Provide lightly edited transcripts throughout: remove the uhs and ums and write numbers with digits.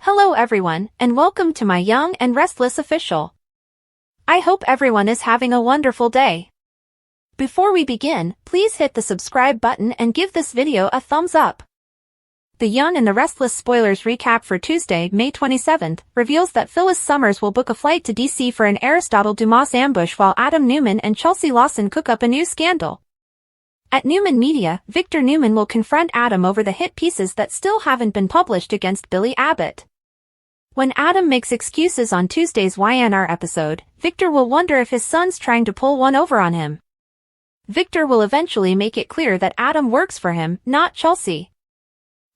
Hello everyone, and welcome to my Young and Restless official. I hope everyone is having a wonderful day. Before we begin, please hit the subscribe button and give this video a thumbs up. The Young and the Restless spoilers recap for Tuesday, May 27th, reveals that Phyllis Summers will book a flight to DC for an Aristotle Dumas ambush while Adam Newman and Chelsea Lawson cook up a new scandal. At Newman Media, Victor Newman will confront Adam over the hit pieces that still haven't been published against Billy Abbott. When Adam makes excuses on Tuesday's YNR episode, Victor will wonder if his son's trying to pull one over on him. Victor will eventually make it clear that Adam works for him, not Chelsea.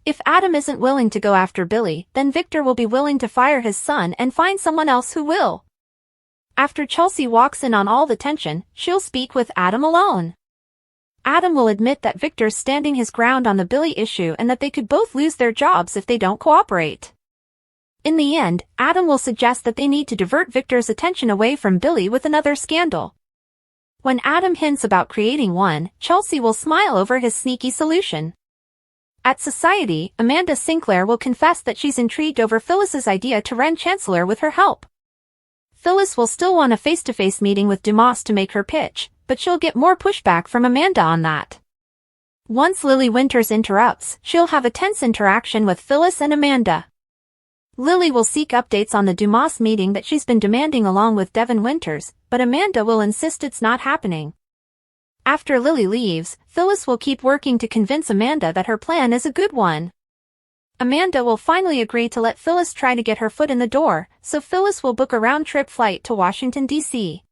If Adam isn't willing to go after Billy, then Victor will be willing to fire his son and find someone else who will. After Chelsea walks in on all the tension, she'll speak with Adam alone. Adam will admit that Victor's standing his ground on the Billy issue and that they could both lose their jobs if they don't cooperate. In the end, Adam will suggest that they need to divert Victor's attention away from Billy with another scandal. When Adam hints about creating one, Chelsea will smile over his sneaky solution. At Society, Amanda Sinclair will confess that she's intrigued over Phyllis's idea to run Chancellor with her help. Phyllis will still want a face-to-face meeting with Dumas to make her pitch, but she'll get more pushback from Amanda on that. Once Lily Winters interrupts, she'll have a tense interaction with Phyllis and Amanda. Lily will seek updates on the Dumas meeting that she's been demanding along with Devin Winters, but Amanda will insist it's not happening. After Lily leaves, Phyllis will keep working to convince Amanda that her plan is a good one. Amanda will finally agree to let Phyllis try to get her foot in the door, so Phyllis will book a round-trip flight to Washington, D.C.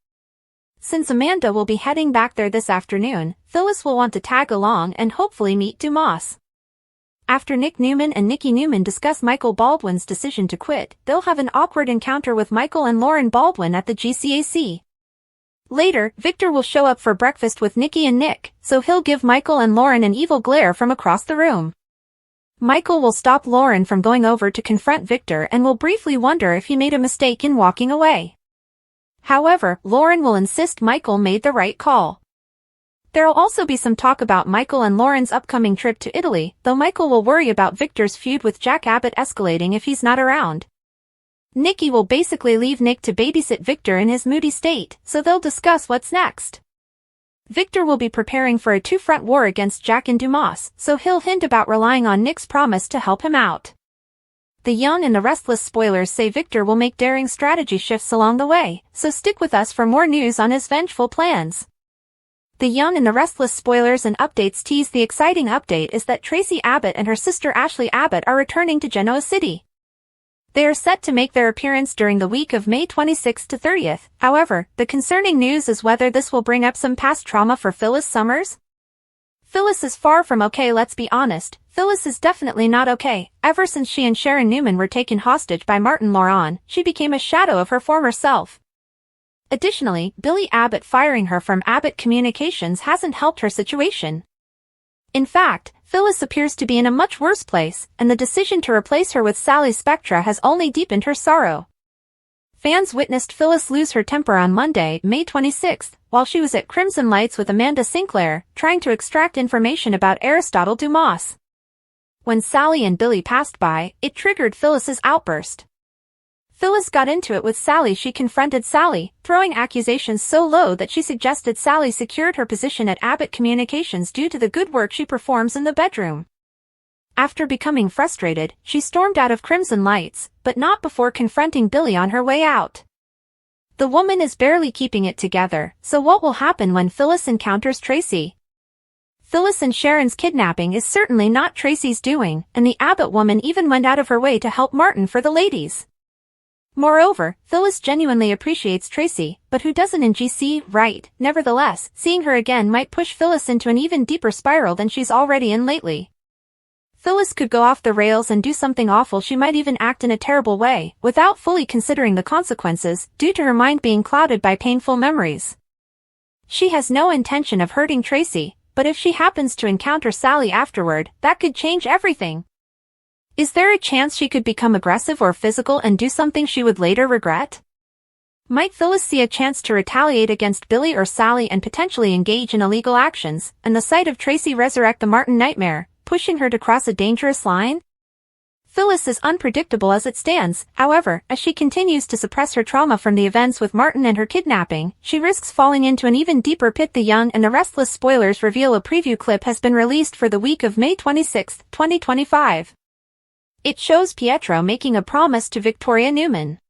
Since Amanda will be heading back there this afternoon, Phyllis will want to tag along and hopefully meet Dumas. After Nick Newman and Nikki Newman discuss Michael Baldwin's decision to quit, they'll have an awkward encounter with Michael and Lauren Baldwin at the GCAC. Later, Victor will show up for breakfast with Nikki and Nick, so he'll give Michael and Lauren an evil glare from across the room. Michael will stop Lauren from going over to confront Victor and will briefly wonder if he made a mistake in walking away. However, Lauren will insist Michael made the right call. There'll also be some talk about Michael and Lauren's upcoming trip to Italy, though Michael will worry about Victor's feud with Jack Abbott escalating if he's not around. Nikki will basically leave Nick to babysit Victor in his moody state, so they'll discuss what's next. Victor will be preparing for a two-front war against Jack and Dumas, so he'll hint about relying on Nick's promise to help him out. The Young and the Restless spoilers say Victor will make daring strategy shifts along the way, so stick with us for more news on his vengeful plans. The Young and the Restless spoilers and updates tease the exciting update is that Tracy Abbott and her sister Ashley Abbott are returning to Genoa City. They are set to make their appearance during the week of May 26th to 30th, however, the concerning news is whether this will bring up some past trauma for Phyllis Summers. Phyllis is far from okay, let's be honest. Phyllis is definitely not okay. Ever since she and Sharon Newman were taken hostage by Martin Laurent, she became a shadow of her former self. Additionally, Billy Abbott firing her from Abbott Communications hasn't helped her situation. In fact, Phyllis appears to be in a much worse place, and the decision to replace her with Sally Spectra has only deepened her sorrow. Fans witnessed Phyllis lose her temper on Monday, May 26th, while she was at Crimson Lights with Amanda Sinclair, trying to extract information about Aristotle Dumas. When Sally and Billy passed by, it triggered Phyllis's outburst. Phyllis got into it with Sally. She confronted Sally, throwing accusations so low that she suggested Sally secured her position at Abbott Communications due to the good work she performs in the bedroom. After becoming frustrated, she stormed out of Crimson Lights, but not before confronting Billy on her way out. The woman is barely keeping it together, so what will happen when Phyllis encounters Tracy? Phyllis and Sharon's kidnapping is certainly not Tracy's doing, and the Abbott woman even went out of her way to help Martin for the ladies. Moreover, Phyllis genuinely appreciates Tracy, but who doesn't in GC, right? Nevertheless, seeing her again might push Phyllis into an even deeper spiral than she's already in lately. Phyllis could go off the rails and do something awful. She might even act in a terrible way, without fully considering the consequences, due to her mind being clouded by painful memories. She has no intention of hurting Tracy, but if she happens to encounter Sally afterward, that could change everything. Is there a chance she could become aggressive or physical and do something she would later regret? Might Phyllis see a chance to retaliate against Billy or Sally and potentially engage in illegal actions, and the sight of Tracy resurrect the Martin nightmare, pushing her to cross a dangerous line? Phyllis is unpredictable as it stands, however, as she continues to suppress her trauma from the events with Martin and her kidnapping, she risks falling into an even deeper pit. The Young and the Restless spoilers reveal a preview clip has been released for the week of May 26, 2025. It shows Pietro making a promise to Victoria Newman.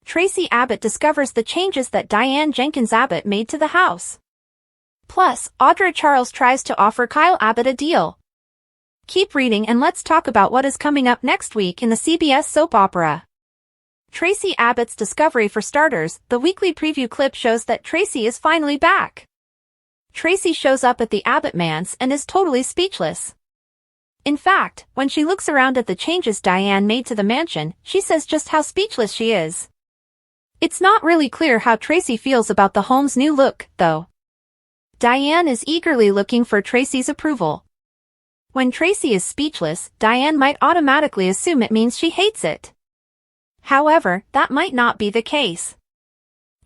Tracy Abbott discovers the changes that Diane Jenkins Abbott made to the house. Plus, Audra Charles tries to offer Kyle Abbott a deal. Keep reading and let's talk about what is coming up next week in the CBS soap opera. Tracy Abbott's discovery. For starters, the weekly preview clip shows that Tracy is finally back. Tracy shows up at the Abbott manse and is totally speechless. In fact, when she looks around at the changes Diane made to the mansion, she says just how speechless she is. It's not really clear how Tracy feels about the home's new look, though. Diane is eagerly looking for Tracy's approval. When Tracy is speechless, Diane might automatically assume it means she hates it. However, that might not be the case.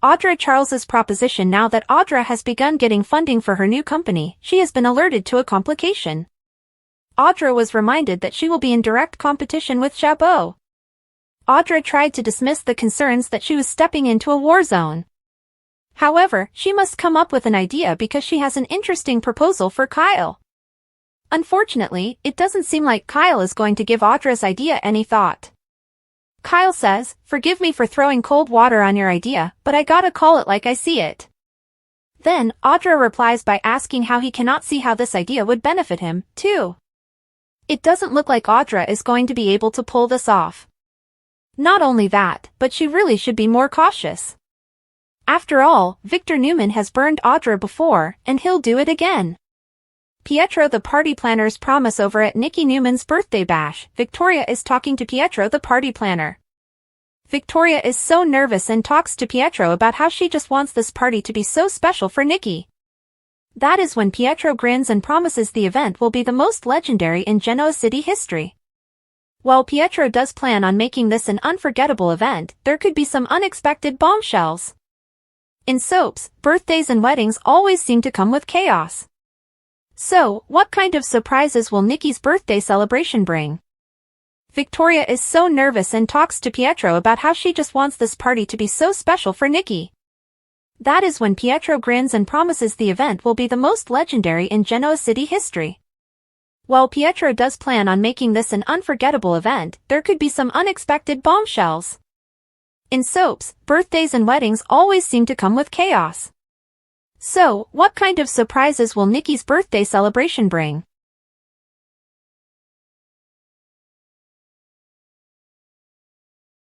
Audra Charles's proposition. Now that Audra has begun getting funding for her new company, she has been alerted to a complication. Audra was reminded that she will be in direct competition with Chabot. Audra tried to dismiss the concerns that she was stepping into a war zone. However, she must come up with an idea because she has an interesting proposal for Kyle. Unfortunately, it doesn't seem like Kyle is going to give Audra's idea any thought. Kyle says, "Forgive me for throwing cold water on your idea, but I gotta call it like I see it." Then, Audra replies by asking how he cannot see how this idea would benefit him, too. It doesn't look like Audra is going to be able to pull this off. Not only that, but she really should be more cautious. After all, Victor Newman has burned Audra before, and he'll do it again. Pietro. The party planner's promise. Over at Nikki Newman's birthday bash, Victoria is talking to Pietro, the party planner. Victoria is so nervous and talks to Pietro about how she just wants this party to be so special for Nikki. That is when Pietro grins and promises the event will be the most legendary in Genoa City history. While Pietro does plan on making this an unforgettable event, there could be some unexpected bombshells. In soaps, birthdays and weddings always seem to come with chaos. So, what kind of surprises will Nikki's birthday celebration bring? Victoria is so nervous and talks to Pietro about how she just wants this party to be so special for Nikki. That is when Pietro grins and promises the event will be the most legendary in Genoa City history. While Pietro does plan on making this an unforgettable event, there could be some unexpected bombshells. In soaps, birthdays and weddings always seem to come with chaos. So, what kind of surprises will Nikki's birthday celebration bring?